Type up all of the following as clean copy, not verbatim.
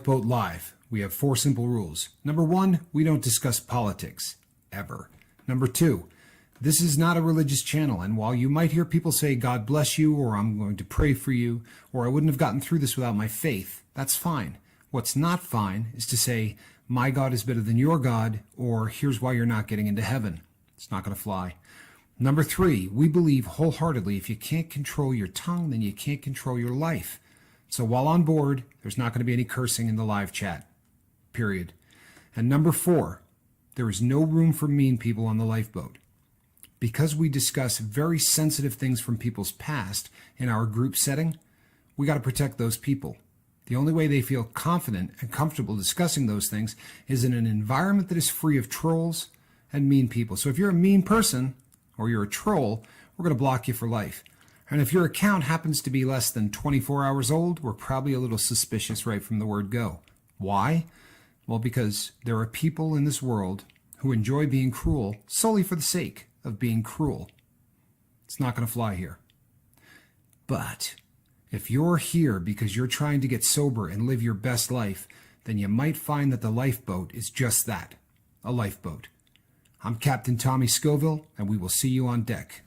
Lifeboat Live, we have 4 simple rules. Number 1, we don't discuss politics, ever. Number 2, this is not a religious channel, and while you might hear people say, God bless you, or I'm going to pray for you, or I wouldn't have gotten through this without my faith, that's fine. What's not fine is to say, my God is better than your God, or here's why you're not getting into heaven. It's not going to fly. Number 3, we believe wholeheartedly if you can't control your tongue, then you can't control your life. So while on board, there's not going to be any cursing in the live chat, period. And number 4, there is no room for mean people on the lifeboat. Because we discuss very sensitive things from people's past in our group setting, we got to protect those people. The only way they feel confident and comfortable discussing those things is in an environment that is free of trolls and mean people. So if you're a mean person or you're a troll, we're going to block you for life. And if your account happens to be less than 24 hours old, we're probably a little suspicious right from the word go. Why? Well, because there are people in this world who enjoy being cruel solely for the sake of being cruel. It's not going to fly here. But if you're here because you're trying to get sober and live your best life, then you might find that the lifeboat is just that, a lifeboat. I'm Captain Tommy Scoville, and we will see you on deck.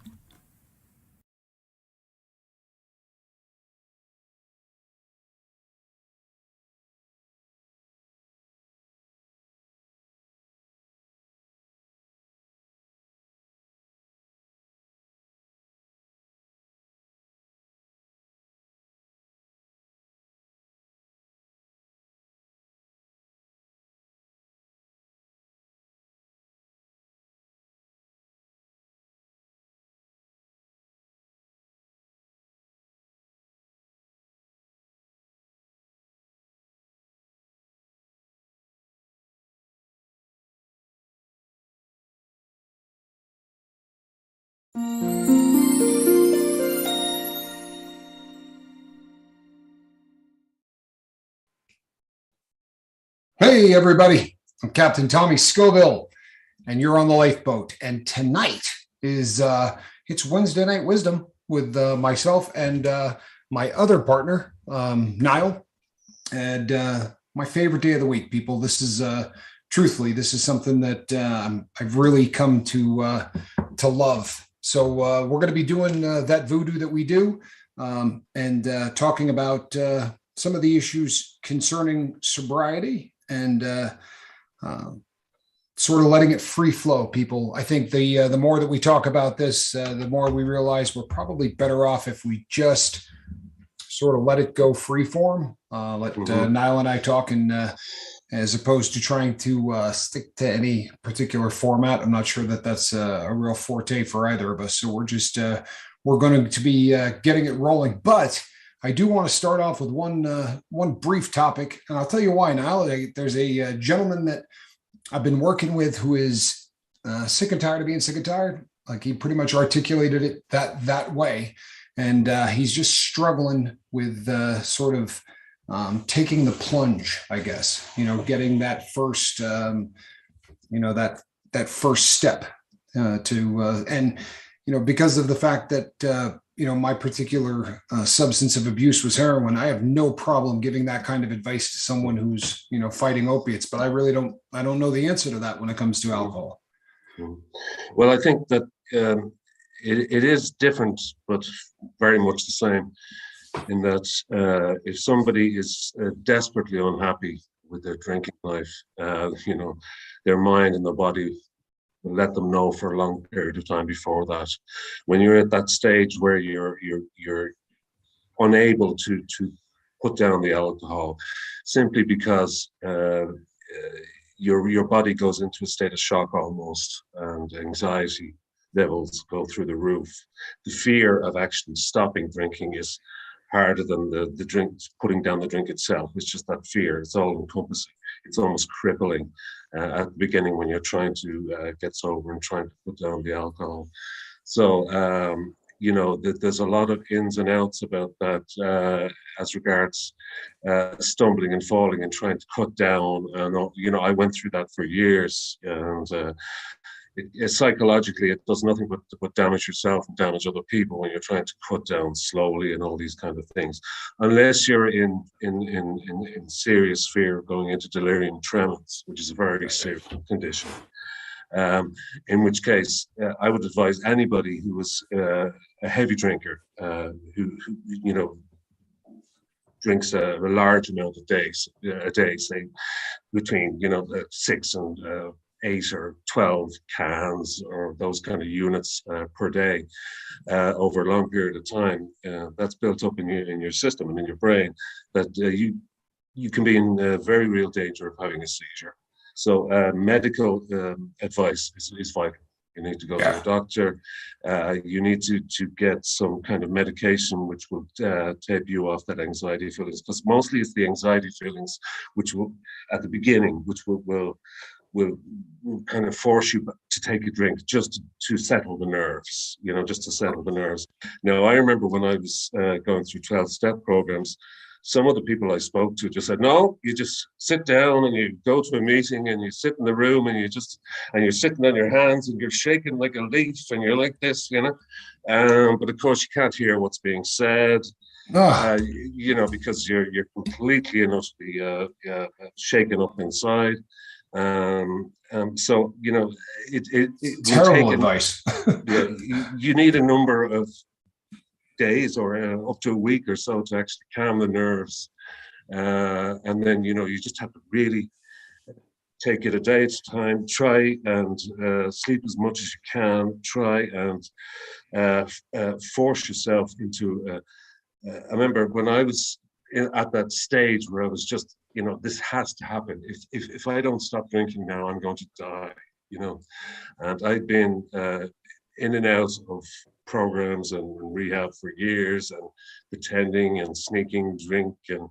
Hey, everybody. I'm Captain Tommy Scoville, and you're on the lifeboat. And tonight is, it's Wednesday Night Wisdom with myself and my other partner, Niall. And my favorite day of the week, people. This is, truthfully, this is something that I've really come to love. So we're going to be doing that voodoo that we do and talking about some of the issues concerning sobriety and sort of letting it free flow, people. I think the more that we talk about this, the more we realize we're probably better off if we just sort of let it go free form. Let Niall and I talk, and as opposed to trying to stick to any particular format. I'm not sure that that's a real forte for either of us. So we're just we're going to be getting it rolling. But I do want to start off with one brief topic, and I'll tell you why. Now, there's a gentleman that I've been working with who is sick and tired of being sick and tired. Like, he pretty much articulated it that way, and he's just struggling with sort of taking the plunge, I guess. You know, getting that first, that first step to and because of the fact that my particular substance of abuse was heroin, I have no problem giving that kind of advice to someone who's, fighting opiates, but I don't know the answer to that when it comes to alcohol. Well, I think that it is different, but very much the same, in that if somebody is desperately unhappy with their drinking life, their mind and their body will let them know for a long period of time before that. When you're at that stage where you're unable to put down the alcohol, simply because your body goes into a state of shock almost, and anxiety levels go through the roof. The fear of actually stopping drinking is harder than the drink, putting down the drink itself. It's just that fear. It's all encompassing. It's almost crippling at the beginning when you're trying to get sober and trying to put down the alcohol. So, there's a lot of ins and outs about that as regards stumbling and falling and trying to cut down. And, I went through that for years. And, psychologically, it does nothing but damage yourself and damage other people when you're trying to cut down slowly and all these kind of things. Unless you're in serious fear of going into delirium tremens, which is a very serious condition. In which case, I would advise anybody who was a heavy drinker, who drinks a large amount a day, say between 6 and 8 or 12 cans or those kind of units per day over a long period of time. That's built up in your system and in your brain, that you can be in very real danger of having a seizure. So medical advice is vital. You need to go to a doctor. You need to get some kind of medication which will take you off that anxiety feelings, because mostly it's the anxiety feelings which will, at the beginning, which will kind of force you to take a drink just to settle the nerves, just to settle the nerves. Now, I remember when I was going through 12-step programs, some of the people I spoke to just said, no, you just sit down and you go to a meeting and you sit in the room and you're sitting on your hands and you're shaking like a leaf and you're like this, but of course you can't hear what's being said, because you're completely and utterly shaken up inside. So, it's terrible advice. you need a number of days or up to a week or so to actually calm the nerves, and then you just have to really take it a day at a time. Try and sleep as much as you can. Try and force yourself into. I remember when I was at that stage where I was just, this has to happen. If I don't stop drinking now, I'm going to die. And I'd been in and out of programs and rehab for years, and pretending and sneaking drink and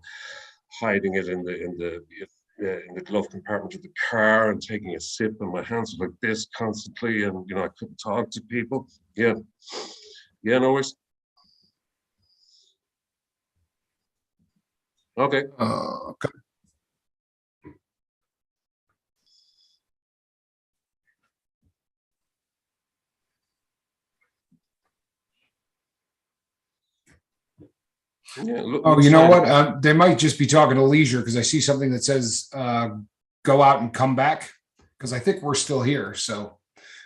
hiding it in the glove compartment of the car and taking a sip, and my hands were like this constantly, and I couldn't talk to people. No worries. Okay. Okay. You know what? They might just be talking to leisure, because I see something that says go out and come back, because I think we're still here. So,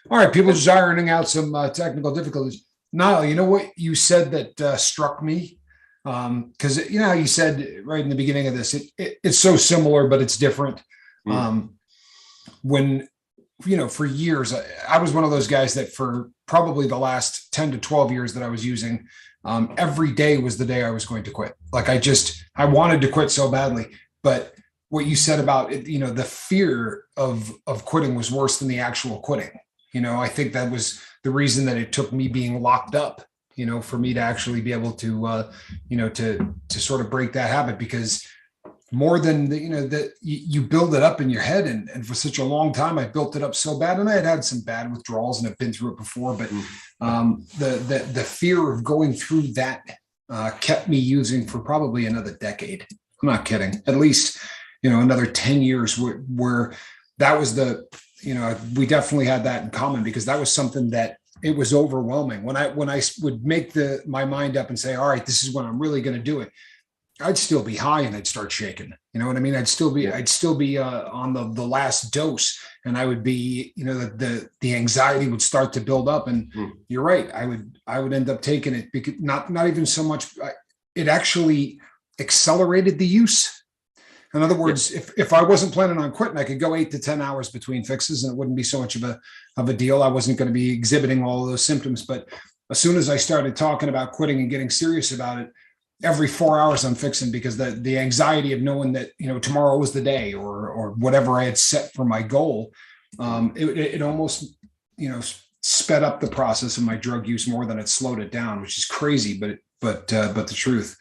all right, people just ironing out some technical difficulties. Niall, you know what you said that struck me? Because you said right in the beginning of this, it's so similar, but it's different. When for years, I was one of those guys that for probably the last 10 to 12 years that I was using, every day was the day I was going to quit. Like I wanted to quit so badly. But what you said about it, the fear of quitting was worse than the actual quitting. I think that was the reason that it took me being locked up, for me to actually be able to, to sort of break that habit, because more than that you build it up in your head. And for such a long time, I built it up so bad, and I had some bad withdrawals and I've been through it before, but the fear of going through that kept me using for probably another decade. I'm not kidding. At least, another 10 years where that was we definitely had that in common, because that was something that it was overwhelming. When I would make my mind up and say, all right, this is when I'm really going to do it, I'd still be high and I'd start shaking. You know what I mean? I'd still be on the last dose, and I would be, the anxiety would start to build up. And you're right. I would end up taking it, because not even so much. It actually accelerated the use. In other words, if I wasn't planning on quitting, I could go 8 to 10 hours between fixes, and it wouldn't be so much of a deal. I wasn't going to be exhibiting all of those symptoms. But as soon as I started talking about quitting and getting serious about it, every 4 hours I'm fixing, because the anxiety of knowing that, tomorrow was the day, or whatever I had set for my goal, it almost, sped up the process of my drug use more than it slowed it down, which is crazy, but the truth.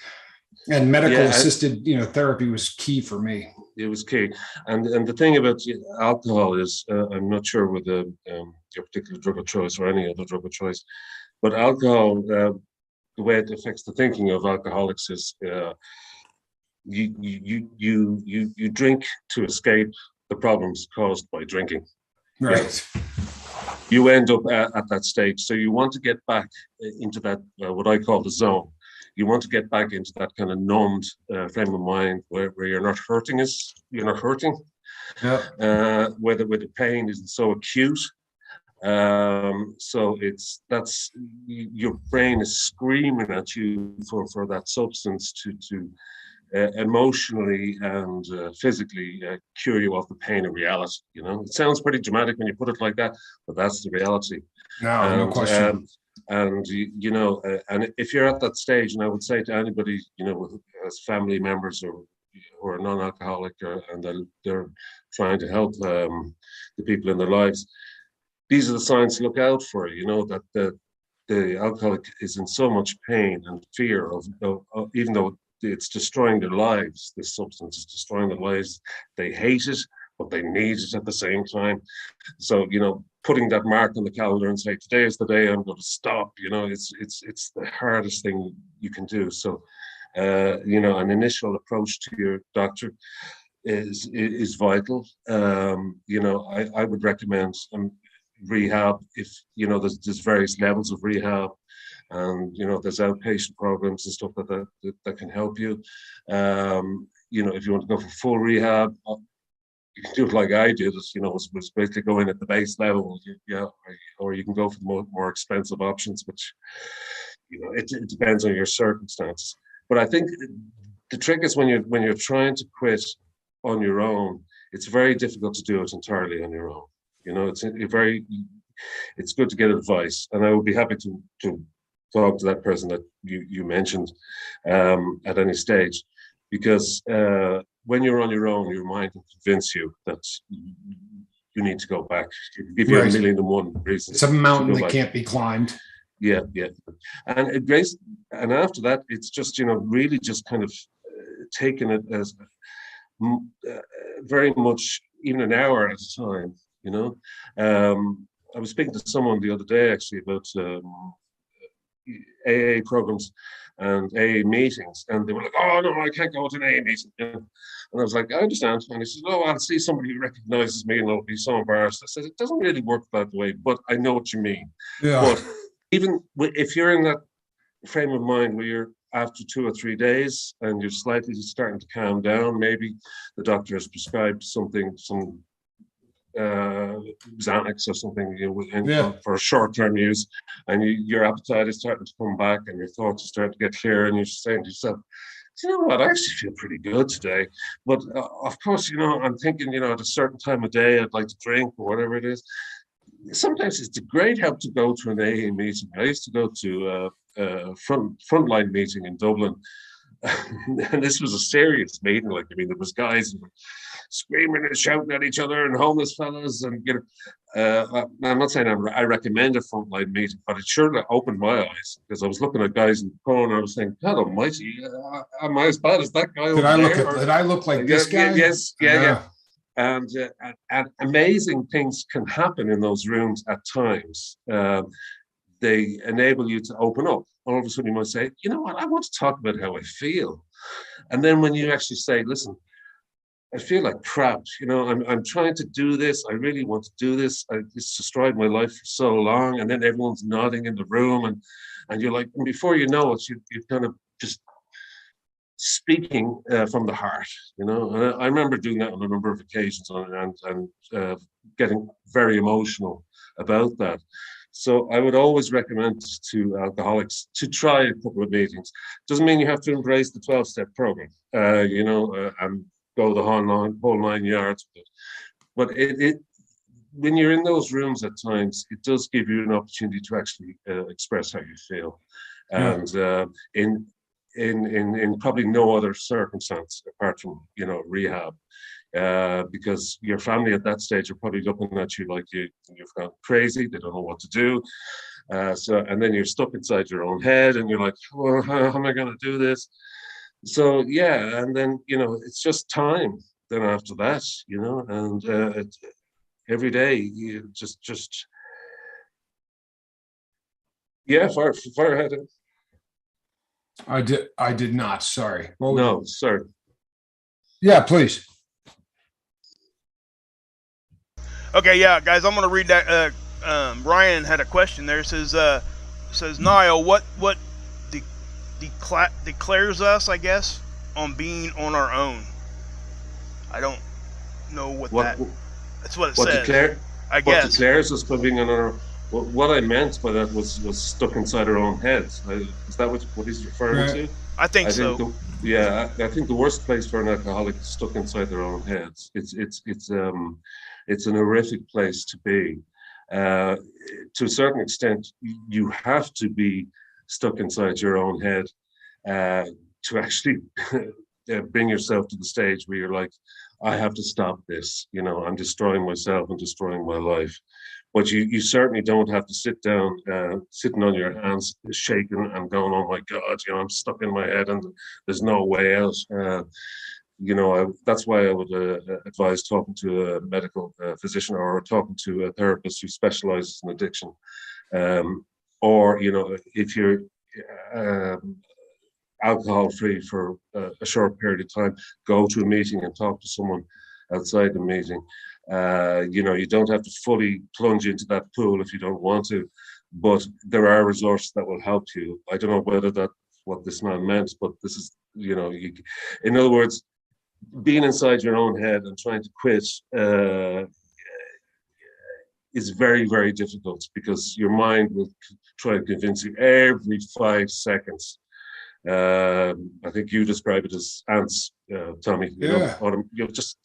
And medical assisted, therapy was key for me. It was key. And the thing about alcohol is, I'm not sure with your particular drug of choice or any other drug of choice, but alcohol, the way it affects the thinking of alcoholics is you drink to escape the problems caused by drinking. Right. you end up at that stage. So you want to get back into that, what I call the zone. You want to get back into that kind of numbed frame of mind where you're not hurting you're not hurting, where the pain isn't so acute. So that's your brain is screaming at you for that substance to emotionally and physically cure you of the pain of reality. You know, it sounds pretty dramatic when you put it like that, but that's the reality. No question. And you know, and if you're at that stage, and I would say to anybody, you know, as family members or a non-alcoholic, and they're trying to help the people in their lives, these are the signs to look out for. You know, that the alcoholic is in so much pain and fear of even though it's destroying their lives, this substance is destroying their lives. They hate it, but they need it at the same time. So, you know, putting that mark on the calendar and say, today is the day I'm going to stop, you know, it's the hardest thing you can do. So, you know, an initial approach to your doctor is vital. You know, I would recommend rehab if, you know, there's various levels of rehab. And, you know, there's outpatient programs and stuff that can help you. You know, if you want to go for full rehab, you can do it like I did. You know, was basically go in at the base level, or you can go for the more expensive options, which, you know, it depends on your circumstances. But I think the trick is when you're trying to quit on your own, it's very difficult to do it entirely on your own. You know, it's good to get advice, and I would be happy to talk to that person that you mentioned at any stage, because when you're on your own, your mind can convince you that you need to go back. It can give you a million and one reasons. It's a mountain that can't be climbed. Yeah. And after that, it's just, you know, really just kind of taking it as very much even an hour at a time, you know. I was speaking to someone the other day actually about AA programs and AA meetings, and they were like, "Oh no, I can't go to an AA meeting." And I was like, "I understand." And he said, "Oh, I'll see somebody who recognizes me and I'll be so embarrassed." I said, "It doesn't really work that way, but I know what you mean." Yeah. But even if you're in that frame of mind where you're after 2 or 3 days and you're slightly starting to calm down, maybe the doctor has prescribed some Xanax or something, you know, for short-term use, and your appetite is starting to come back and your thoughts are starting to get clear, and you're saying to yourself, you know what, I actually feel pretty good today. But of course, you know, I'm thinking, you know, at a certain time of day I'd like to drink or whatever it is. Sometimes it's a great help to go to an AA meeting. I used to go to a frontline meeting in Dublin, and this was a serious meeting. Like, I mean, there was guys screaming and shouting at each other, and homeless fellas, and you know, I'm not saying I recommend a frontline meeting, but it sure opened my eyes, because I was looking at guys in the corner. I was thinking, God Almighty, am I as bad as that guy? Did I look like this guy? Yes, yeah. And amazing things can happen in those rooms at times. They enable you to open up. All of a sudden you might say, you know what, I want to talk about how I feel. And then when you actually say, listen, I feel like crap, you know, I'm trying to do this. I really want to do this. It's destroyed my life for so long. And then everyone's nodding in the room, and you're like, and before you know it, you're kind of just speaking from the heart, you know. And I remember doing that on a number of occasions, and getting very emotional about that. So I would always recommend to alcoholics to try a couple of meetings. Doesn't mean you have to embrace the 12-step program, you know, and go the whole 9 yards with it. But it when you're in those rooms at times, it does give you an opportunity to actually express how you feel, and in probably no other circumstance apart from, you know, rehab. Because your family at that stage are probably looking at you like you've gone crazy. They don't know what to do. And then you're stuck inside your own head, and you're like, well, how am I going to do this? So yeah, and then, you know, it's just time. Then after that, you know, and every day you just fire ahead. I did not. Sorry. No, sorry. Yeah, please. Okay, yeah, guys, I'm gonna read that Ryan had a question there. It says Niall, what declares us, I guess, on being on our own. I don't know what What that's what it what says. declare I what guess. declares us for being on our what I meant by that was stuck inside our own heads. Is that what he's referring Right. to? I think I think so. the yeah, I think the worst place for an alcoholic is stuck inside their own heads. It's an horrific place to be. Uh, to a certain extent, you have to be stuck inside your own head to actually bring yourself to the stage where you're like, I have to stop this. I'm destroying myself and destroying my life. But you certainly don't have to sit down, sitting on your hands, shaking and going, "Oh my God, I'm stuck in my head and there's no way out." That's why I would advise talking to a medical physician or talking to a therapist who specializes in addiction. Or if you're alcohol free for a short period of time, go to a meeting and talk to someone outside the meeting. You don't have to fully plunge into that pool if you don't want to, but there are resources that will help you. I don't know whether that's what this man meant, but this is, in other words, being inside your own head and trying to quit is very, very difficult because your mind will try to convince you every 5 seconds. I think you describe it as ants, Tommy. Yeah. You'll just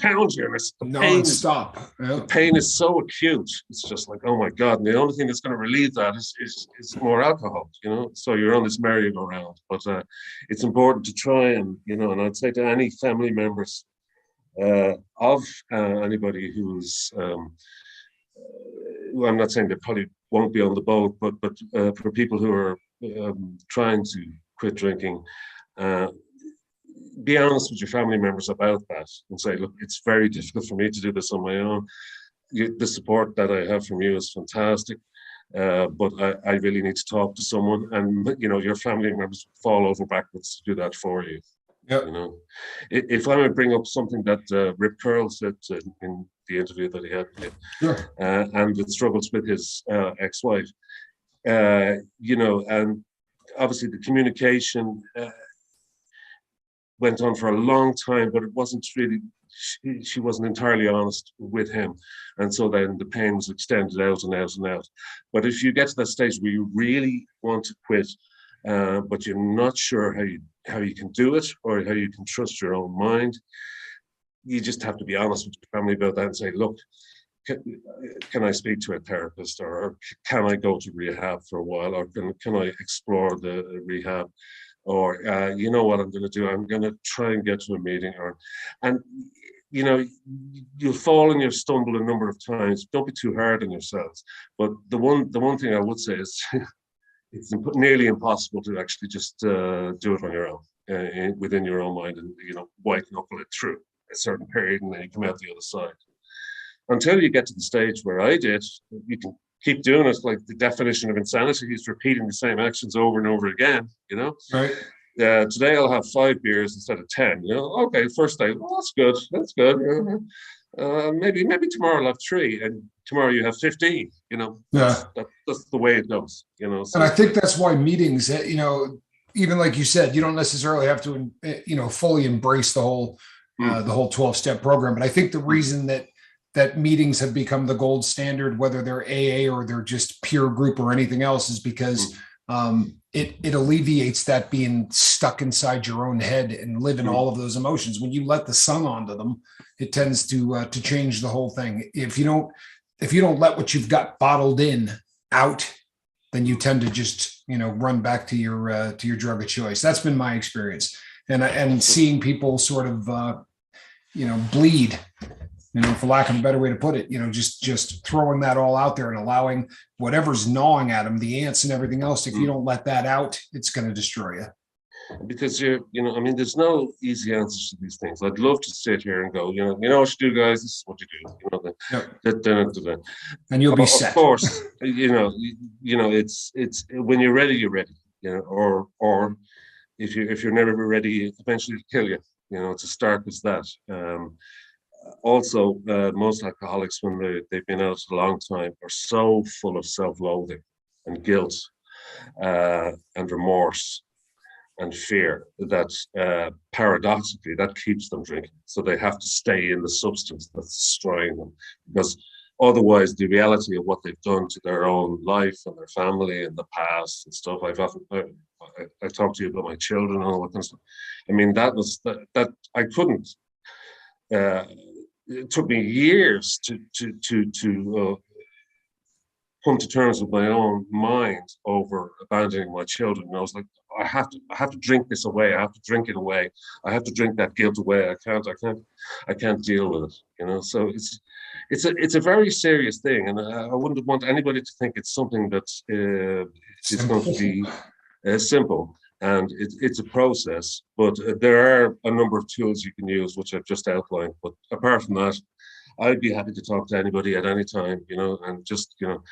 pound you, and Non-stop. the pain is so acute. It's just like, oh my God! And the only thing that's going to relieve that is more alcohol. So you're on this merry-go-round. But it's important to try and and I'd say to any family members of anybody who's I'm not saying they probably won't be on the boat, but for people who are trying to quit drinking, be honest with your family members about that and say, look, it's very difficult for me to do this on my own. The support that I have from you is fantastic, but I really need to talk to someone, and your family members fall over backwards to do that for you. Yep. If I would bring up something that Rip Curl said in the interview that he had, Sure. and the struggles with his ex-wife, and obviously the communication went on for a long time, but it wasn't really, she wasn't entirely honest with him. And so then the pain was extended out and out and out. But if you get to that stage where you really want to quit, but you're not sure how you can do it or how you can trust your own mind, you just have to be honest with your family about that and say, look, can I speak to a therapist, or can I go to rehab for a while, or can I explore the rehab, or you know what I'm going to do? I'm going to try and get to a meeting, and you'll fall and you'll stumble a number of times. Don't be too hard on yourselves. But the one thing I would say is it's nearly impossible to actually just do it on your own, within your own mind, and white knuckle it through a certain period, and then you come out the other side. Until you get to the stage where I did, you can keep doing it. Like the definition of insanity is repeating the same actions over and over again. Right. Today I'll have 5 beers instead of 10. Okay, first day, well, that's good. Maybe tomorrow I'll have 3, and tomorrow you have 15. That's the way it goes. So, and I think that's why meetings, even like you said, you don't necessarily have to, fully embrace the whole 12-step program. But I think the reason that meetings have become the gold standard, whether they're AA or they're just peer group or anything else, is because it alleviates that being stuck inside your own head and living all of those emotions. When you let the sun onto them, it tends to change the whole thing. If you don't let what you've got bottled in out, then you tend to just run back to your drug of choice. That's been my experience, and seeing people sort of bleed, for lack of a better way to put it, just throwing that all out there and allowing whatever's gnawing at them, the ants and everything else. If you don't let that out, it's going to destroy you. Because there's no easy answers to these things. I'd love to sit here and go, what you do, guys, this is what you do. And you'll be set. Of course, it's when you're ready, you're ready. Or if you're never ready, eventually it'll kill you. It's as stark as that. Also, most alcoholics, when they've been out a long time, are so full of self-loathing and guilt and remorse and fear that paradoxically that keeps them drinking. So they have to stay in the substance that's destroying them, because otherwise the reality of what they've done to their own life and their family in the past and stuff. I talked to you about my children and all that kind of stuff. I mean, that I couldn't. It took me years to come to terms with my own mind over abandoning my children. And I was like, I have to drink this away. I have to drink it away. I have to drink that guilt away. I can't deal with it. You know, so it's a very serious thing, and I wouldn't want anybody to think it's something that is going to be simple. And it's a process, but there are a number of tools you can use, which I've just outlined. But apart from that, I'd be happy to talk to anybody at any time, you know, and just, you know,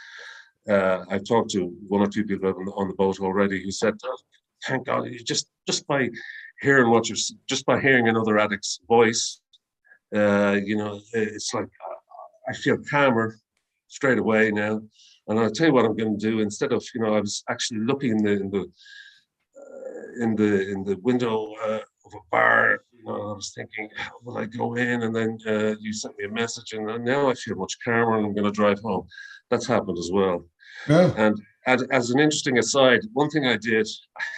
I've talked to one or two people on the boat already who said, oh, thank God, you just by hearing just by hearing another addict's voice, you know, it's like I feel calmer straight away now. And I'll tell you what I'm going to do. Instead of, you know, I was actually looking in the window of a bar. You know, I was thinking, how will I go in? And then you sent me a message, and now I feel much calmer, and I'm going to drive home. That's happened as well. Yeah. And as an interesting aside, one thing I did,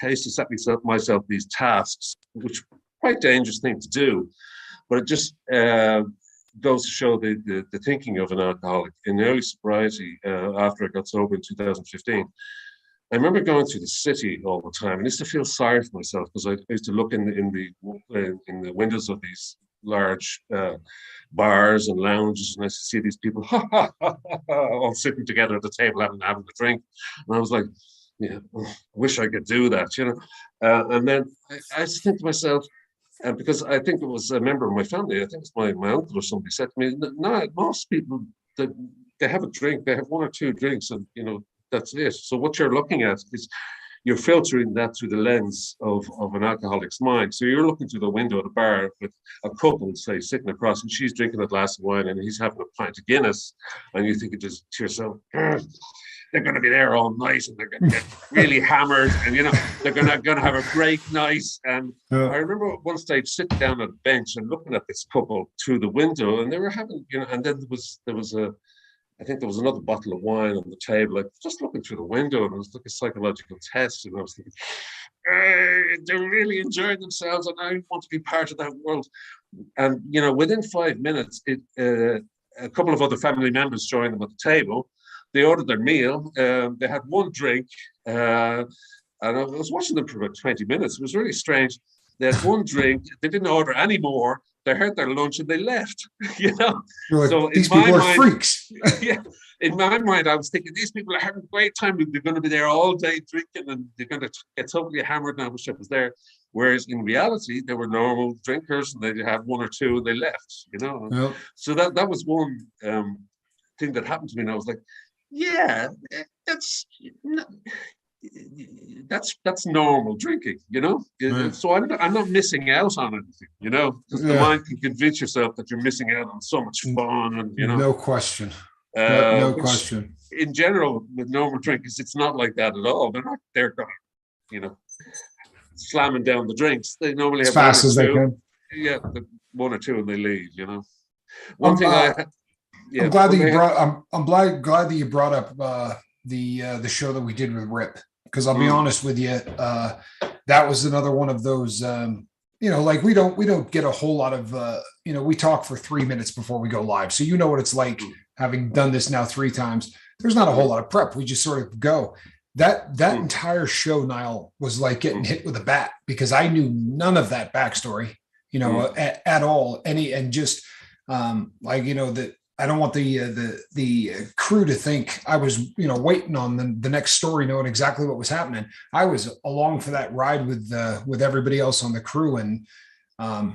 I used to set myself these tasks, which are quite a dangerous thing to do, but it just goes to show the thinking of an alcoholic. In early sobriety, after I got sober in 2015, I remember going through the city all the time, and I used to feel sorry for myself because I used to look in the windows of these large bars and lounges, and I used to see these people all sitting together at the table having a drink, and I was like, yeah, I wish I could do that, you know. And then I used to think to myself, because I think it was a member of my family, I think it's my uncle or somebody said to me, no, most people they have a drink, they have one or two drinks, and you know, that's it. So what you're looking at is you're filtering that through the lens of an alcoholic's mind. So you're looking through the window at a bar with a couple, say, sitting across, and she's drinking a glass of wine and he's having a pint of Guinness, and you think it just to yourself, they're going to be there all night, and they're going to get really hammered, and you know they're going to have a great night. And I remember one stage sitting down at a bench and looking at this couple through the window, and they were having, you know, and then there was I think there was another bottle of wine on the table, like just looking through the window, and it was like a psychological test. And I was thinking, they're really enjoying themselves, and I want to be part of that world. And, you know, within 5 minutes, a couple of other family members joined them at the table. They ordered their meal. They had one drink, and I was watching them for about 20 minutes. It was really strange. They had one drink. They didn't order any more. They had their lunch and they left, you know. Like, so these people are freaks. Yeah, in my mind, I was thinking these people are having a great time. They're going to be there all day drinking, and they're going to get totally hammered now. I wish I was there. Whereas in reality, they were normal drinkers, and they had one or two and they left, you know. Yep. So that was one thing that happened to me, and I was like, yeah, that's normal drinking, you know. Right. So I'm not missing out on anything, you know. Because the mind can convince yourself that you're missing out on so much fun, and you know. No question. No question. In general, with normal drinkers, it's not like that at all. They're not. They're going, you know, slamming down the drinks. They normally have as fast as they can. Yeah, one or two, and they leave. You know. I'm glad that you brought up the show that we did with Rip. Because I'll be honest with you, that was another one of those, you know, like we don't get a whole lot of, you know, we talk for 3 minutes before we go live. So you know what it's like having done this now 3 times. There's not a whole lot of prep. We just sort of go. That entire show, Niall, was like getting hit with a bat because I knew none of that backstory, you know, at all. And just like, you know, that. I don't want the crew to think I was, you know, waiting on the next story, knowing exactly what was happening. I was along for that ride with everybody else on the crew, and I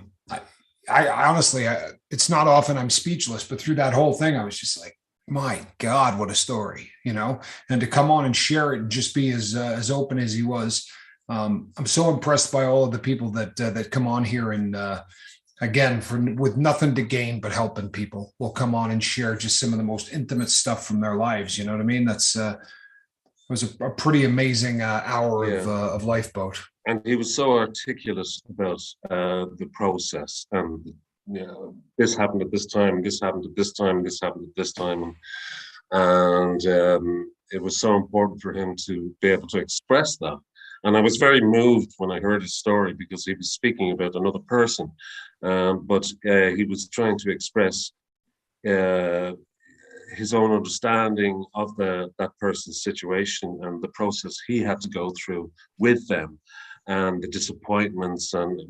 honestly, it's not often I'm speechless, but through that whole thing, I was just like, my God, what a story, you know. And to come on and share it and just be as open as he was, I'm so impressed by all of the people that come on here and again, with nothing to gain but helping people, will come on and share just some of the most intimate stuff from their lives. You know what I mean? That's was a pretty amazing hour of Lifeboat. And he was so articulate about the process, and this happened at this time, this happened at this time, this happened at this time, and it was so important for him to be able to express that. And I was very moved when I heard his story, because he was speaking about another person, but he was trying to express his own understanding of that person's situation and the process he had to go through with them, and the disappointments, and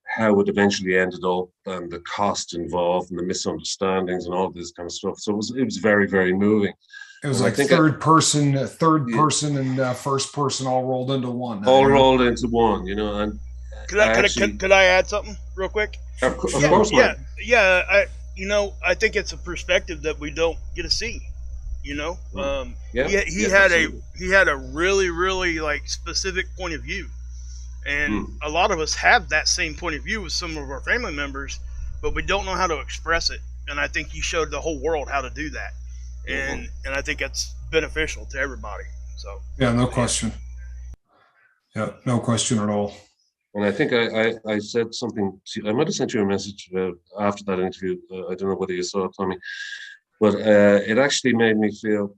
how it eventually ended up, and the cost involved, and the misunderstandings, and all this kind of stuff. So it was very, very moving. It was like third person, and first person all rolled into one. Rolled into one, And could I add something real quick? Of course, yeah. I think it's a perspective that we don't get to see. He had a really, really like specific point of view, and a lot of us have that same point of view with some of our family members, but we don't know how to express it. And I think he showed the whole world how to do that, and I think that's beneficial to everybody. So no question. Yeah, no question at all. And I think I said something I might have sent you a message after that interview. I don't know whether you saw it, Tommy, but it actually made me feel,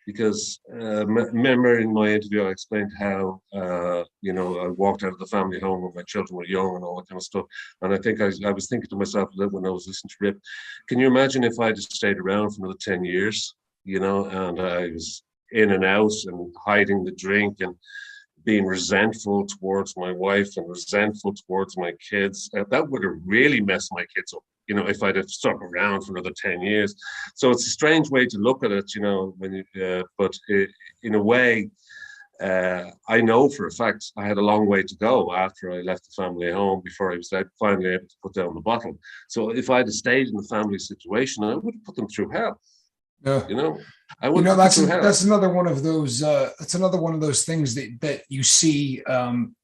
because remember in my interview I explained how I walked out of the family home when my children were young and all that kind of stuff. And I think I was thinking to myself when I was listening to Rip, can you imagine if I just stayed around for another 10 years, and I was in and out and hiding the drink and being resentful towards my wife and resentful towards my kids. That would have really messed my kids up, if I'd have stuck around for another 10 years. So it's a strange way to look at it, but in a way, I know for a fact I had a long way to go after I left the family home before I was finally able to put down the bottle. So if I'd have stayed in the family situation, I would have put them through hell. Yeah. I would. That's another one of those. That's another one of those things that you see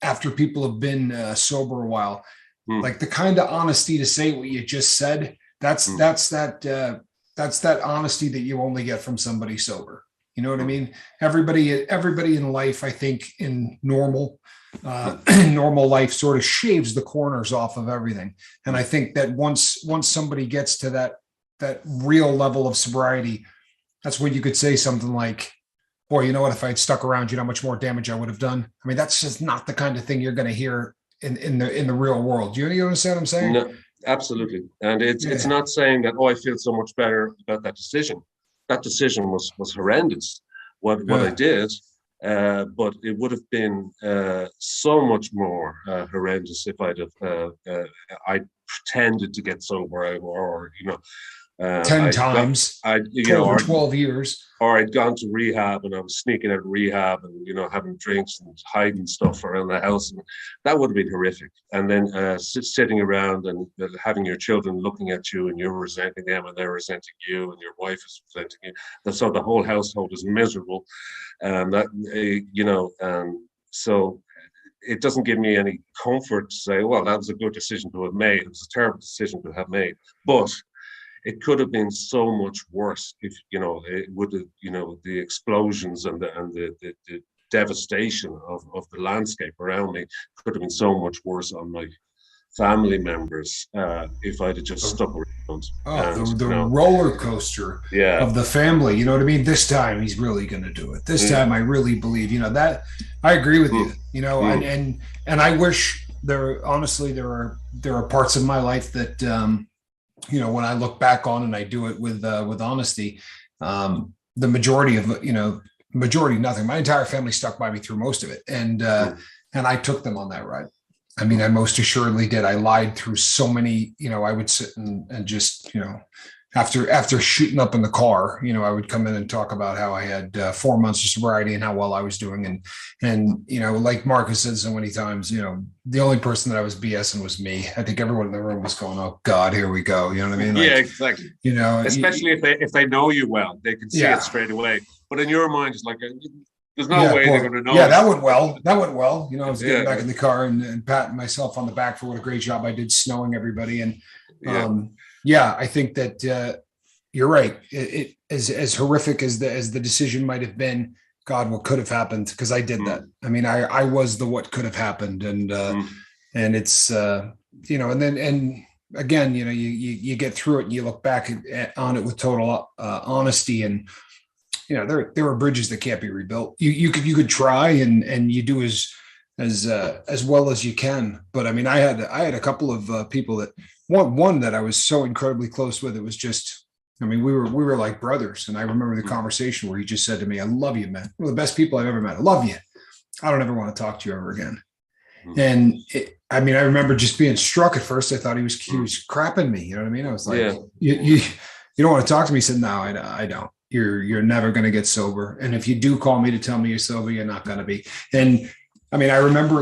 after people have been sober a while, like the kind of honesty to say what you just said. That's that honesty that you only get from somebody sober. You know what I mean? Everybody in life, I think, in normal life, sort of shaves the corners off of everything. And I think that once somebody gets to that real level of sobriety, that's when you could say something like, boy, you know what, if I'd stuck around, you know how much more damage I would have done. I mean, that's just not the kind of thing you're going to hear in the real world. Do you understand what I'm saying? No, absolutely. And it's not saying that, I feel so much better about that decision. That decision was horrendous, what I did, but it would have been so much more horrendous if I pretended to get sober, or 10 times, 12 years, or I'd gone to rehab and I was sneaking out of rehab and having drinks and hiding stuff around the house, and that would have been horrific. And then sitting around and having your children looking at you and you're resenting them and they're resenting you and your wife is resenting you. So the whole household is miserable, and so it doesn't give me any comfort to say, well, that was a good decision to have made. It was a terrible decision to have made, but it could have been so much worse if it would have, the explosions and the devastation of the landscape around me could have been so much worse on my family members if I'd have just stuck around. The roller coaster of the family. You know what I mean? This time he's really going to do it. This time I really believe. That I agree with you. And I wish there are parts of my life that. When I look back on and I do it with honesty, the majority nothing. My entire family stuck by me through most of it, and I took them on that ride. I mean, I most assuredly did. I lied through so many. I would sit and just after shooting up in the car, I would come in and talk about how I had 4 months of sobriety and how well I was doing, and like Marcus said so many times, the only person that I was BSing was me. I think everyone in the room was going, "Oh God, here we go." You know what I mean? Yeah, exactly. Especially if they know you well, they can see it straight away. But in your mind, it's like, There's no way they're going to know. Yeah, that went well. That went well. You know, I was getting back in the car and patting myself on the back for what a great job I did snowing everybody. And I think that you're right. It as horrific as the decision might have been, God, what could have happened? Because I did that. I mean, I was the what could have happened, and it's and again, you get through it and you look back on it with total honesty, and there were bridges that can't be rebuilt. You could try and you do as well as you can, but I mean, I had a couple of people that one that I was so incredibly close with. It was just, I mean, we were like brothers, and I remember the conversation where he just said to me, "I love you, man. One of the best people I've ever met. I love you. I don't ever want to talk to you ever again." And I remember just being struck at first. I thought he was crapping me. You know what I mean? I was like, you don't want to talk to me? He said, "No, I don't. You're never going to get sober. And if you do call me to tell me you're sober, you're not going to be." And I mean, I remember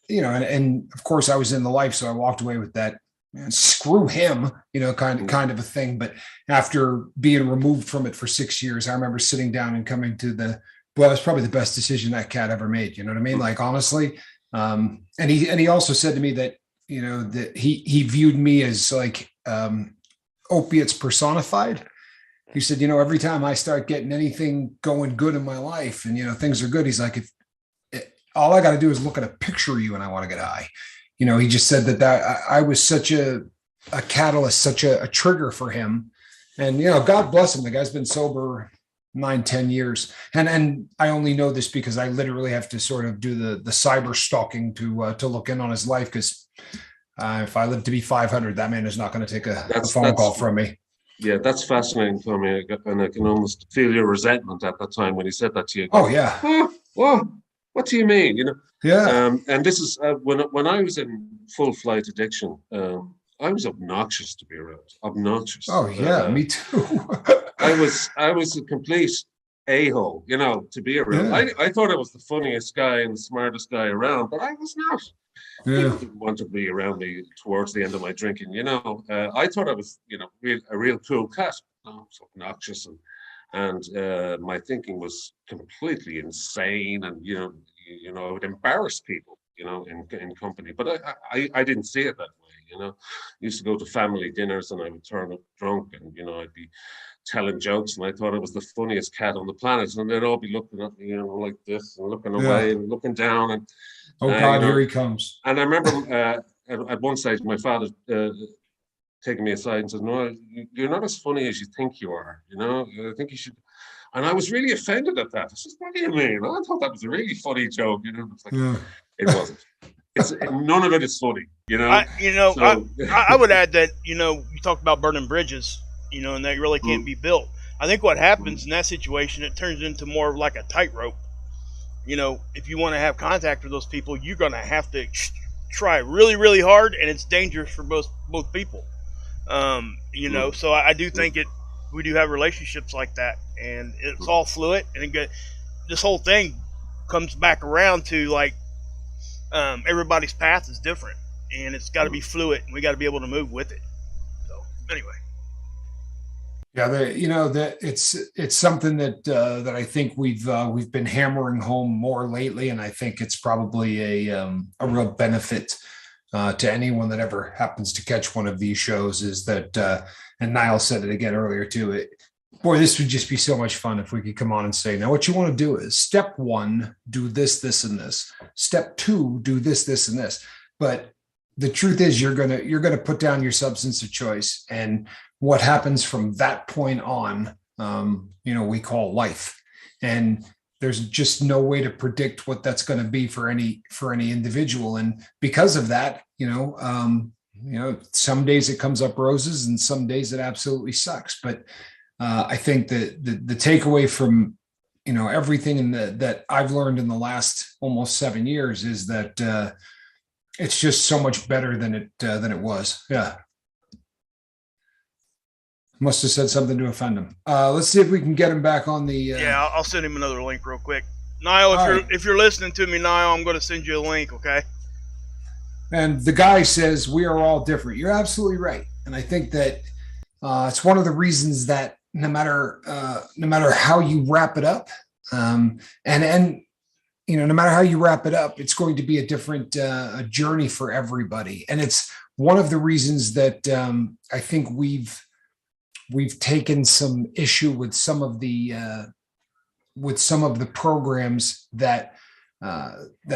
and of course I was in the life. So I walked away with that, man, screw him, kind of a thing. But after being removed from it for 6 years, I remember sitting down and coming to it was probably the best decision that cat ever made. You know what I mean? Like, honestly. And he also said to me that, that he viewed me as like opiates personified. He said, every time I start getting anything going good in my life and, things are good, he's like, all I got to do is look at a picture of you and I want to get high. He just said that I was such a catalyst, such a trigger for him. And, God bless him. The guy's been sober 9-10 years. And I only know this because I literally have to sort of do the cyber stalking to look in on his life. Because if I live to be 500, that man is not going to take a phone call from me. Yeah, that's fascinating for me, and I can almost feel your resentment at that time when he said that to you. Oh yeah. What do you mean? Yeah. And this is when I was in full flight addiction. I was obnoxious to be around. Obnoxious. Oh yeah, me too. I was a complete a-hole, to be around. Yeah. I thought I was the funniest guy and the smartest guy around, but I was not. People didn't want to be around me towards the end of my drinking. I thought I was, a real cool cat. I was obnoxious, and my thinking was completely insane, and I would embarrass people, in company. But I didn't see it that way. I used to go to family dinners, and I would turn up drunk, and I'd be telling jokes, and I thought I was the funniest cat on the planet, and they'd all be looking at me, like this, and looking away and looking down, and oh God, here he comes. And I remember at one stage, my father taking me aside and said, "No, you're not as funny as you think you are. I think you should." And I was really offended at that. I said, "What do you mean? I thought that was a really funny joke." It's like, it wasn't. None of it is funny. I would add that you talked about burning bridges, and that really can't be built. I think what happens in that situation, it turns into more like a tightrope. If you want to have contact with those people, you're going to have to try really, really hard, and it's dangerous for both people. So I do think we do have relationships like that, and it's all fluid, and this whole thing comes back around to like everybody's path is different, and it's got to be fluid, and we got to be able to move with it. So anyway. Yeah, that it's something that I think we've been hammering home more lately, and I think it's probably a real benefit to anyone that ever happens to catch one of these shows. Is that and Niall said it again earlier too. Boy, this would just be so much fun if we could come on and say, now what you want to do is step 1, do this, this, and this. Step 2, do this, this, and this. But the truth is, you're gonna put down your substance of choice, and what happens from that point on, we call life. And there's just no way to predict what that's going to be for any individual. And because of that, some days it comes up roses and some days it absolutely sucks. But I think that the takeaway from, everything that I've learned in the last almost 7 years is that it's just so much better than it was. Yeah. Must have said something to offend him. Let's see if we can get him back on the. Yeah, I'll send him another link real quick. Niall, if you're listening to me, Niall, I'm going to send you a link. Okay. And the guy says we are all different. You're absolutely right, and I think that it's one of the reasons that no matter how you wrap it up, And no matter how you wrap it up, it's going to be a different journey for everybody. And it's one of the reasons that I think we've taken some issue with some of the programs that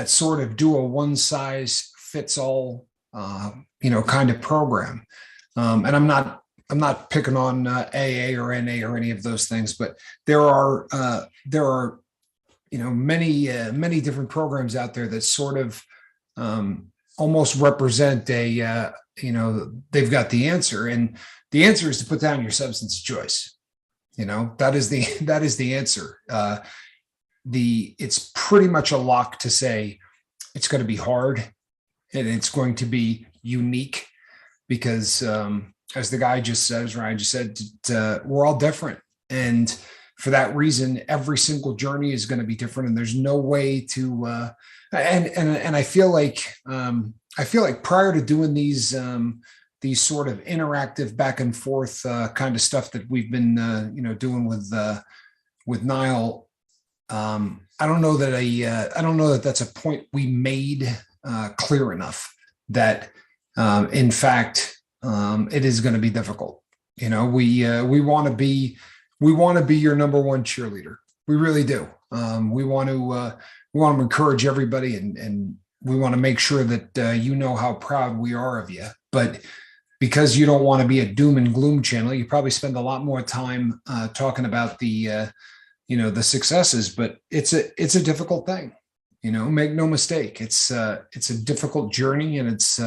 sort of do a one size fits all kind of program. And I'm not picking on AA or NA or any of those things, but there are many different programs out there that sort of almost represent they've got the answer, and the answer is to put down your substance of choice. That is the answer. It's pretty much a lock to say it's going to be hard and it's going to be unique because as the guy just says, Ryan just said, we're all different. And for that reason, every single journey is going to be different. And there's no way to, and I feel like prior to doing these sort of interactive back and forth kind of stuff that we've been, doing with Niall, I don't know that that's a point we made clear enough that, in fact, it is going to be difficult. We want to be your number one cheerleader. We really do. We want to encourage everybody, and we want to make sure that you know how proud we are of you. But because you don't want to be a doom and gloom channel, you probably spend a lot more time talking about the successes. But it's a difficult thing. Make no mistake. It's a difficult journey, and it's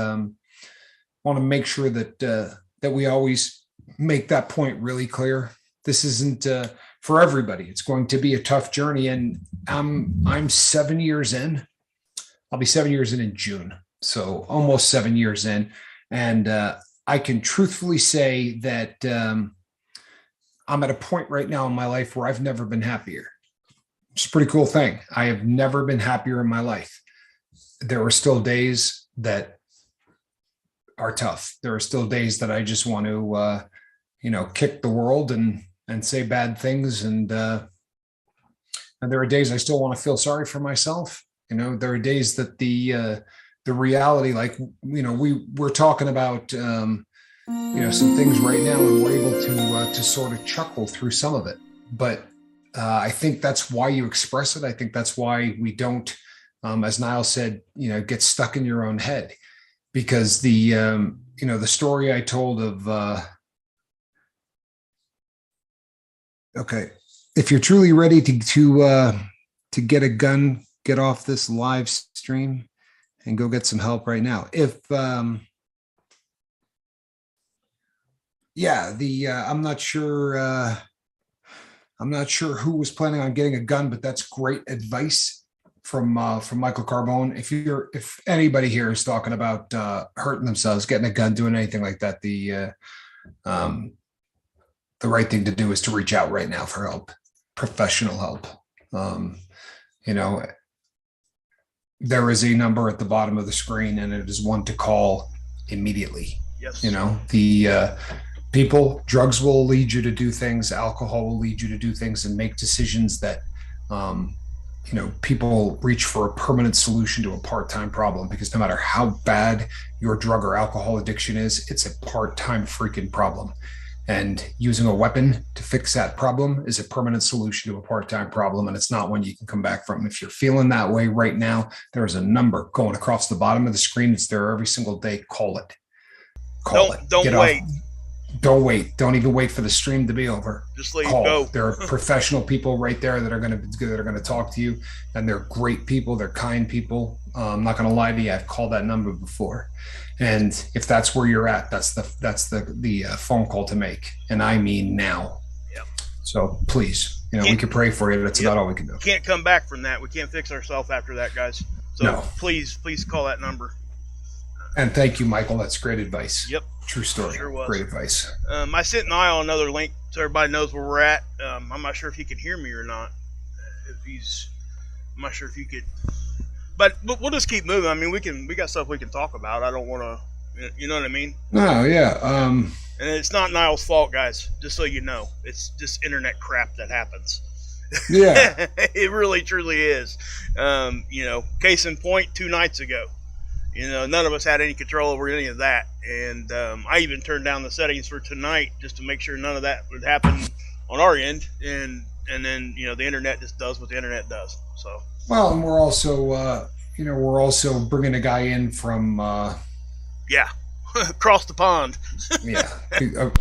want to make sure that we always make that point really clear. This isn't for everybody. It's going to be a tough journey, and I'm 7 years in. I'll be 7 years in June, so almost 7 years in, and I can truthfully say that I'm at a point right now in my life where I've never been happier. It's a pretty cool thing. I have never been happier in my life. There are still days that are tough. There are still days that I just want to, kick the world and say bad things. And there are days I still want to feel sorry for myself. There are days that the reality, like, we're talking about, some things right now, and we're able to sort of chuckle through some of it. But I think that's why you express it. I think that's why we don't, as Niall said, get stuck in your own head, because the story I told of, okay, if you're truly ready to get a gun, get off this live stream and go get some help right now. I'm not sure who was planning on getting a gun, but that's great advice from Michael Carbone. If anybody here is talking about hurting themselves, getting a gun, doing anything like that, the right thing to do is to reach out right now for help, professional help. There is a number at the bottom of the screen, and it is one to call immediately. Yes. Drugs will lead you to do things. Alcohol will lead you to do things and make decisions that, people reach for a permanent solution to a part-time problem, because no matter how bad your drug or alcohol addiction is, it's a part-time freaking problem. And using a weapon to fix that problem is a permanent solution to a part-time problem, and it's not one you can come back from. If you're feeling that way right now, there is a number going across the bottom of the screen. It's there every single day. Call it. Don't wait. Don't wait. Don't even wait for the stream to be over. Just let you go. There are professional people right there that are going to talk to you, and they're great people. They're kind people. I'm not going to lie to you. I've called that number before, and if that's where you're at, that's the phone call to make, and I mean now. Yep. So please, we can pray for you. That's about all we can do. Can't come back from that. We can't fix ourselves after that, guys. So no. Please call that number. And thank you, Michael. That's great advice. Yep. True story. Sure was. Great advice. I sent Niall another link so everybody knows where we're at. I'm not sure if he can hear me or not. I'm not sure if he could, but we'll just keep moving. I mean, we got stuff we can talk about. I don't want to, you know what I mean? No, yeah. And it's not Niall's fault, guys. Just so you know, it's just internet crap that happens. Yeah. It really truly is. Case in point, 2 nights ago. None of us had any control over any of that. And I even turned down the settings for tonight just to make sure none of that would happen on our end. And then, the internet just does what the internet does. So. Well, and we're also, bringing a guy in from, across the pond. Yeah,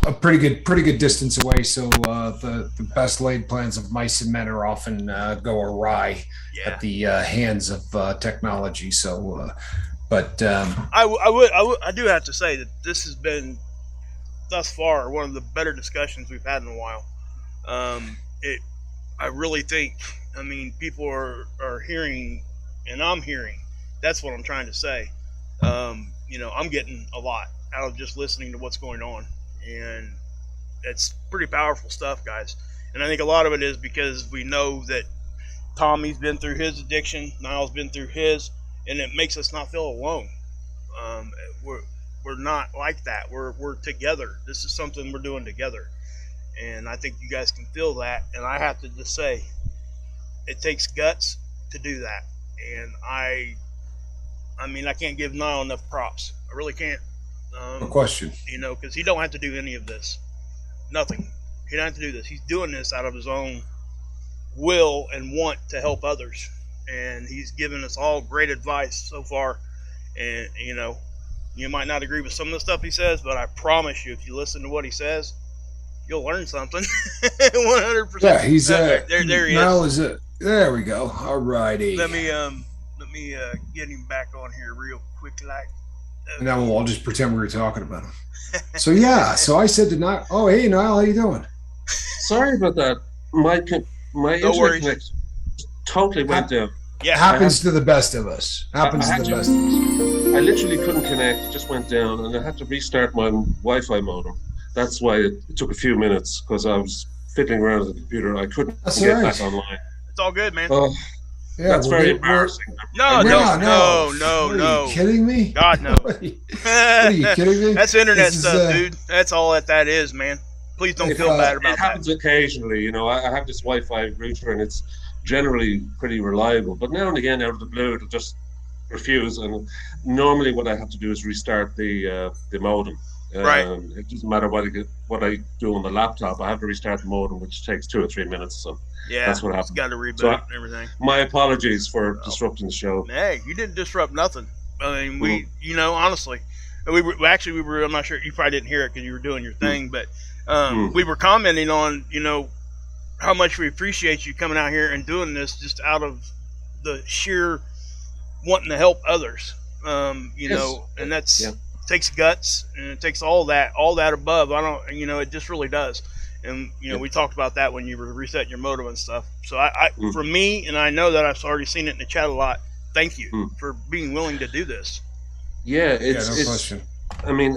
a pretty good distance away. So the best laid plans of mice and men are often go awry at the hands of technology. So, I do have to say that this has been thus far one of the better discussions we've had in a while. I really think, people are hearing, and I'm hearing. That's what I'm trying to say. I'm getting a lot out of just listening to what's going on, and it's pretty powerful stuff, guys. And I think a lot of it is because we know that Tommy's been through his addiction, Niall's been through his, and it makes us not feel alone. We're not like that. We're together. This is something we're doing together, and I think you guys can feel that. And I have to just say, it takes guts to do that, and I can't give Niall enough props. I really can't. No question. Because he don't have to do any of this. Nothing. He don't have to do this. He's doing this out of his own will and want to help others. And he's given us all great advice so far. And, you might not agree with some of the stuff he says, but I promise you, if you listen to what he says, you'll learn something. 100%. Yeah, he's there he Niall is. There we go. All righty. Let me get him back on here real quick, like. And now we'll all just pretend we were talking about him. So I said to Niall, "Oh, hey Niall, how you doing?" Sorry about that. My internet connection totally went down. Yeah, happens to the best of us. Happens to the best of us. I literally couldn't connect. It just went down, and I had to restart my Wi-Fi modem. That's why it took a few minutes, because I was fiddling around with the computer. I couldn't get back online. It's all good, man. Yeah, that's very embarrassing. No. Are you kidding me? God, no. Are you kidding me? That's internet stuff, dude. That's all that is, man. Please don't feel bad about that. It happens occasionally. I have this Wi-Fi router, and it's generally pretty reliable. But now and again, out of the blue, it'll just refuse. And normally, what I have to do is restart the modem. Right. It doesn't matter what I do on the laptop. I have to restart the modem, which takes 2 or 3 minutes. So yeah, that's what happens. Got to reboot and everything. My apologies for disrupting the show. Hey, you didn't disrupt nothing. I mean, honestly, we were. I'm not sure, you probably didn't hear it because you were doing your thing, but we were commenting on, how much we appreciate you coming out here and doing this just out of the sheer wanting to help others. And that's takes guts, and it takes all that above. It just really does. And we talked about that when you were resetting your modem and stuff. So for me, and I know that I've already seen it in the chat a lot, thank you for being willing to do this. Yeah, no question. I mean,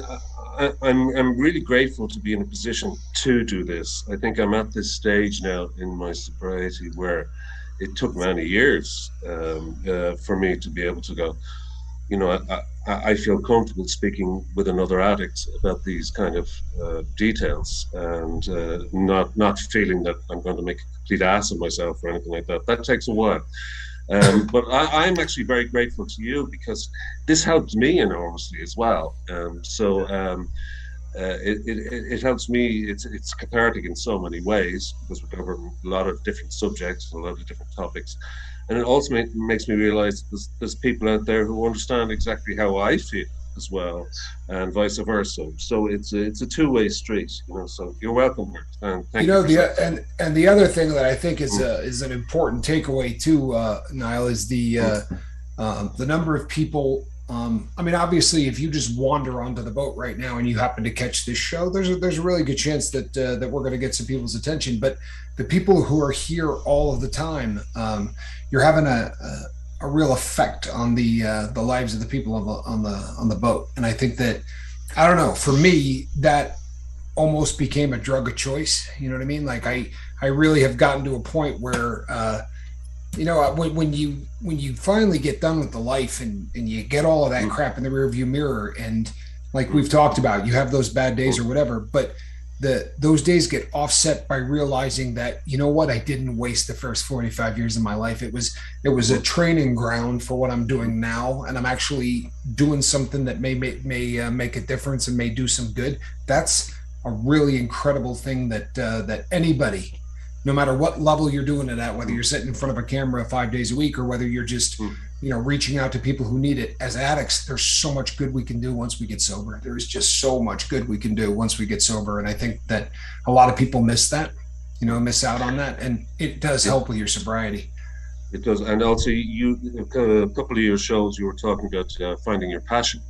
I'm really grateful to be in a position to do this. I think I'm at this stage now in my sobriety where it took many years for me to be able to go, I feel comfortable speaking with another addict about these kind of details, and not feeling that I'm going to make a complete ass of myself or anything like that. That takes a while. But I'm actually very grateful to you, because this helped me enormously as well. It helps me. It's cathartic in so many ways, because we're covering a lot of different subjects, a lot of different topics. And it also makes me realize there's people out there who understand exactly how I feel as well, and vice versa. So it's a two-way street, So you're welcome, and thank you. And the other thing that I think is an important takeaway too, Niall, is the number of people. Obviously, if you just wander onto the boat right now and you happen to catch this show, there's a really good chance that we're going to get some people's attention. But the people who are here all of the time, you're having a real effect on the lives of the people on the boat. And I think that, I don't know, for me, that almost became a drug of choice. You know what I mean? Like I really have gotten to a point where when you finally get done with the life and you get all of that crap in the rearview mirror, and like we've talked about, you have those bad days or whatever, but those days get offset by realizing that, you know what, I didn't waste the first 45 years of my life. It was a training ground for what I'm doing now, and I'm actually doing something that may make a difference and may do some good. That's a really incredible thing that anybody, no matter what level you're doing it at, whether you're sitting in front of a camera 5 days a week or whether you're just reaching out to people who need it. As addicts, there's so much good we can do once we get sober. There's just so much good we can do once we get sober. And I think that a lot of people miss that, miss out on that. And it does help with your sobriety. It does. And also a couple of your shows, you were talking about finding your passion,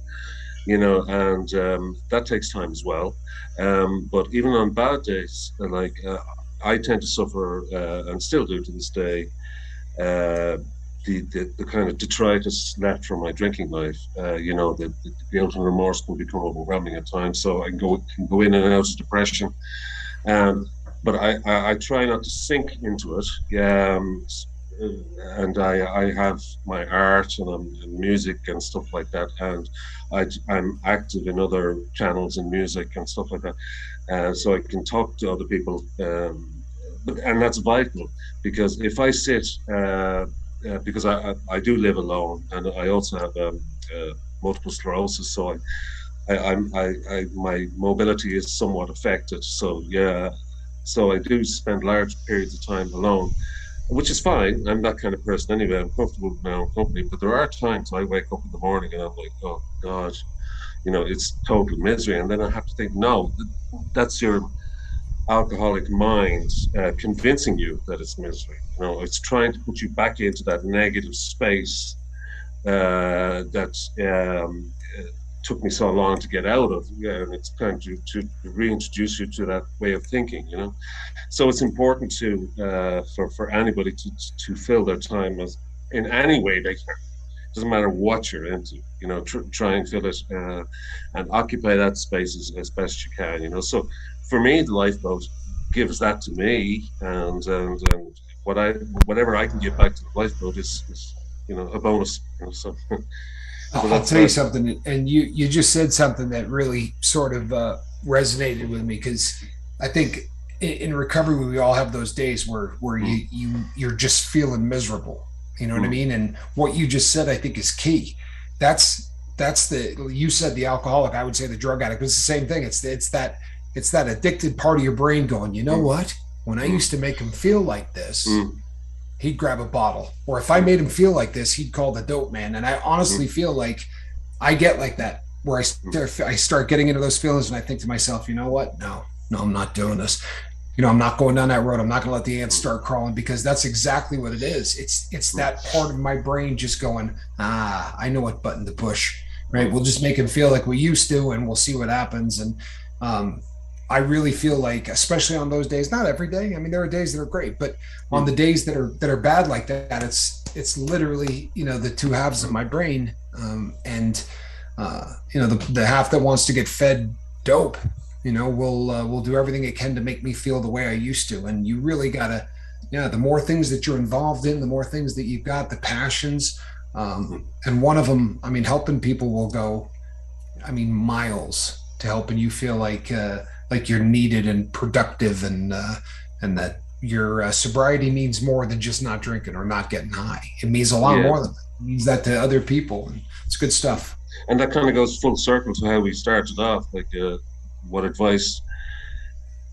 and that takes time as well. But even on bad days, I tend to suffer, and still do to this day, the kind of detritus left from my drinking life. The guilt and remorse can become overwhelming at times, so I can go in and out of depression. But I try not to sink into it. And I have my art and music and stuff like that, and I'm active in other channels in music and stuff like that, so I can talk to other people, and that's vital, because if I sit, because I do live alone, and I also have multiple sclerosis, so my mobility is somewhat affected. So so I do spend large periods of time alone, which is fine. I'm that kind of person anyway. I'm comfortable with my own company, but there are times I wake up in the morning and I'm like, oh God, it's total misery. And then I have to think, no, that's your alcoholic mind convincing you that it's misery. It's trying to put you back into that negative space that took me so long to get out of. And it's kind of to reintroduce you to that way of thinking. So it's important to for anybody to fill their time as in any way they can. Doesn't matter what you're into. Try and fill it and occupy that space as best you can. So for me, the lifeboat gives that to me, and whatever I can give back to the lifeboat is a bonus. So I'll tell you something, and you just said something that really sort of resonated with me, because I think in recovery we all have those days where you're just feeling miserable. You know what I mean? And what you just said, I think, is key. You said the alcoholic, I would say the drug addict, but it's the same thing. It's that addicted part of your brain going, you know what? When I used to make him feel like this, he'd grab a bottle. Or if I made him feel like this, he'd call the dope man. And I honestly feel like I get like that, where I start getting into those feelings and I think to myself, you know what? No, I'm not doing this. I'm not going down that road. I'm not going to let the ants start crawling, because that's exactly what it is. It's that part of my brain just going, I know what button to push, right? We'll just make him feel like we used to, and we'll see what happens. And I really feel like, especially on those days, not every day. I mean, there are days that are great, but on the days that are bad like that, it's literally, the two halves of my brain. The half that wants to get fed dope, will do everything it can to make me feel the way I used to. And you really gotta, the more things that you're involved in, the more things that you've got, the passions. And one of them, helping people will go, miles to helping you feel like you're needed and productive, and that your sobriety means more than just not drinking or not getting high. It means a lot more than that. It means that to other people, and it's good stuff. And that kind of goes full circle to how we started off. Like, what advice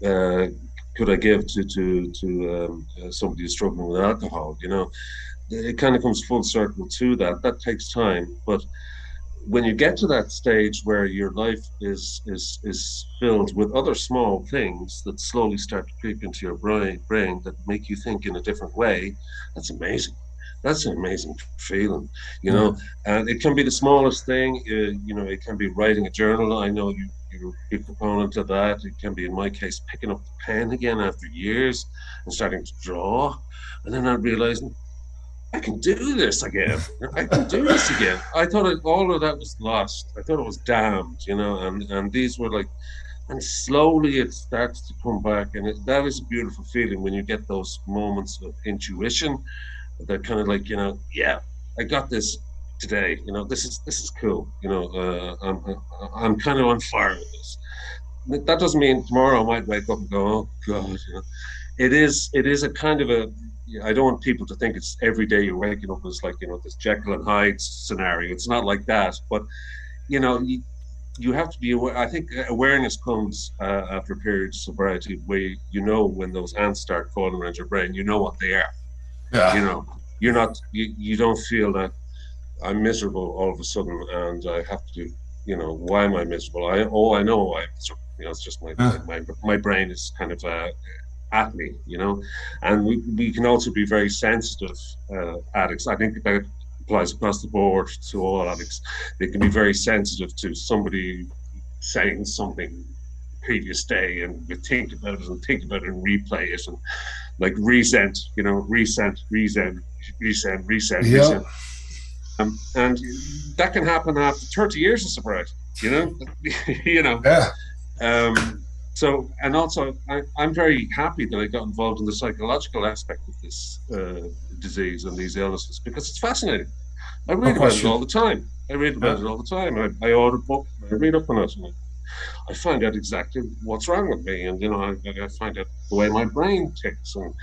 could I give to somebody who's struggling with alcohol? It kind of comes full circle to that. That takes time, but when you get to that stage where your life is filled with other small things that slowly start to creep into your brain that make you think in a different way, that's amazing. That's an amazing feeling, and it can be the smallest thing. It can be writing a journal. I know you're a big proponent of that. It can be, in my case, picking up the pen again after years and starting to draw, and then I'm realizing, I can do this again. I can do this again. I thought all of that was lost. I thought it was damned, and these were like, and slowly it starts to come back. And that is a beautiful feeling when you get those moments of intuition that kind of like, I got this today. This is cool. I'm kind of on fire with this. that doesn't mean tomorrow I might wake up and go, oh God, it is a kind of a, I don't want people to think it's every day you're waking up as like, this Jekyll and Hyde scenario. It's not like that, but you have to be aware. I think awareness comes after periods of sobriety where when those ants start crawling around your brain, you know what they are. Yeah. You're not, you don't feel that I'm miserable all of a sudden and I have to, why am I miserable? I know why I'm miserable. It's just my brain is kind of at me, and we can also be very sensitive addicts. I think that applies across the board to all addicts. They can be very sensitive to somebody saying something previous day, and you think about it and replay it, and like resent. Yeah. And that can happen after 30 years of sobriety, Yeah. So, and also, I'm very happy that I got involved in the psychological aspect of this disease and these illnesses, because it's fascinating. I read about it all the time. I order books, I read up on it, and I find out exactly what's wrong with me, and I find out the way my brain ticks, and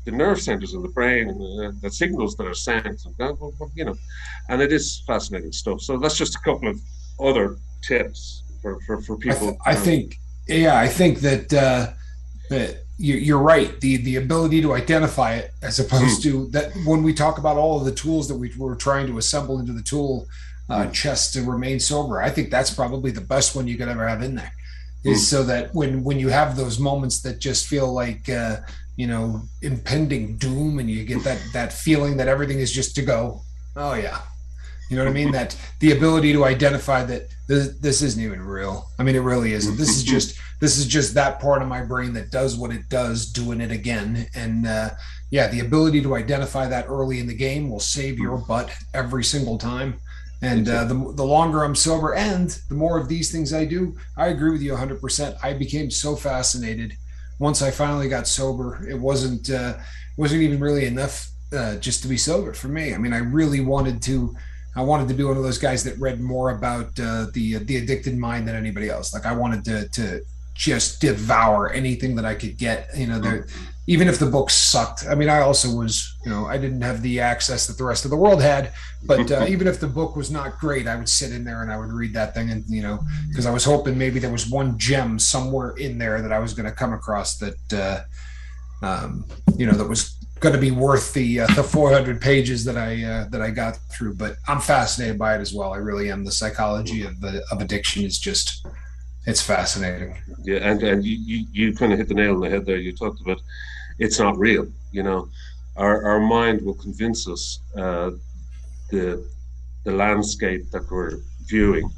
the nerve centers in the brain, and the signals that are sent, and it is fascinating stuff. So that's just a couple of other tips for people. I think that that you're right. The ability to identify it, as opposed to that, when we talk about all of the tools that we're trying to assemble into the tool chest to remain sober, I think that's probably the best one you could ever have in there. Is so that when you have those moments that just feel like impending doom, and you get that feeling that everything is just to go. Oh yeah. You know what I mean? That the ability to identify that this isn't even real. I mean, it really isn't. This is just that part of my brain that does what it does, doing it again. And the ability to identify that early in the game will save your butt every single time. And the longer I'm sober and the more of these things I do, I agree with you 100%. I became so fascinated once I finally got sober. It wasn't even really enough just to be sober for me. I mean, I really wanted to be one of those guys that read more about the addicted mind than anybody else. Like, I wanted to just devour anything that I could get. Even if the book sucked. I mean, I also was, I didn't have the access that the rest of the world had. But even if the book was not great, I would sit in there and I would read that thing, and because I was hoping maybe there was one gem somewhere in there that I was going to come across that that was going to be worth the 400 pages that I got through. But I'm fascinated by it as well. I really am. The psychology of addiction is just, it's fascinating. Yeah, and you kind of hit the nail on the head there. You talked about it's not real. Our mind will convince us the landscape that we're viewing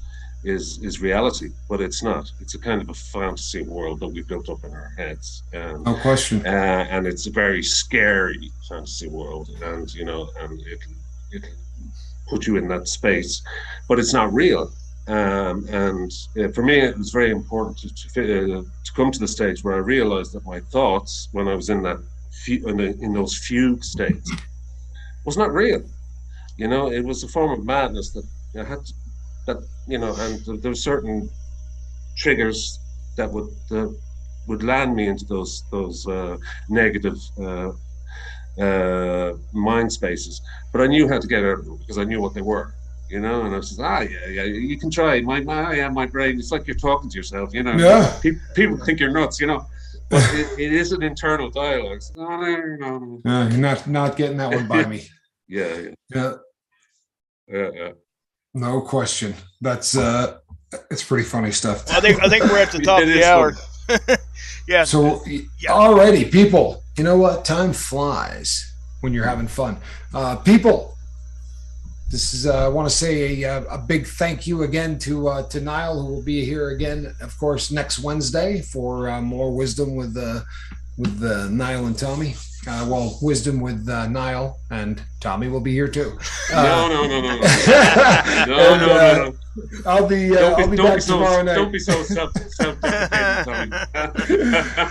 is reality, but it's not. It's a kind of a fantasy world that we built up in our heads. No question. And it's a very scary fantasy world, and and it can put you in that space, but it's not real. And for me, it was very important to come to the stage where I realized that my thoughts, when I was in that in those fugue states, was not real. It was a form of madness that I had to. And there were certain triggers that would land me into those negative mind spaces, but I knew how to get out of them because I knew what they were, and I was yeah, you can try. My brain, it's like you're talking to yourself, Yeah. People think you're nuts, but it is an internal dialogue. So, no. You're not getting that one by me. Yeah. No question. That's it's pretty funny stuff. I think we're at the top of the hour. Yeah. So alrighty, people. You know what? Time flies when you're having fun. People, this is I want to say a big thank you again to Niall, who will be here again, of course, next Wednesday for more wisdom with Niall and Tommy. Wisdom with Niall, and Tommy will be here too. No. I'll be back tomorrow night. Don't be so self-deprecating, Tommy.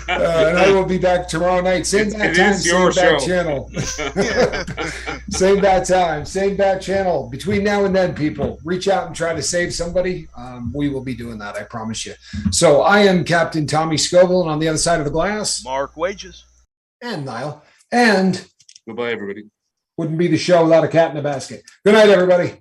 And I will be back tomorrow night. Same bad time, same bad channel. Same bad time, same bad channel. Between now and then, people, reach out and try to save somebody. We will be doing that, I promise you. So I am Captain Tommy Scoville, and on the other side of the glass, Mark Wages. And Niall. And goodbye, everybody. Wouldn't be the show without a cat in a basket. Good night, everybody.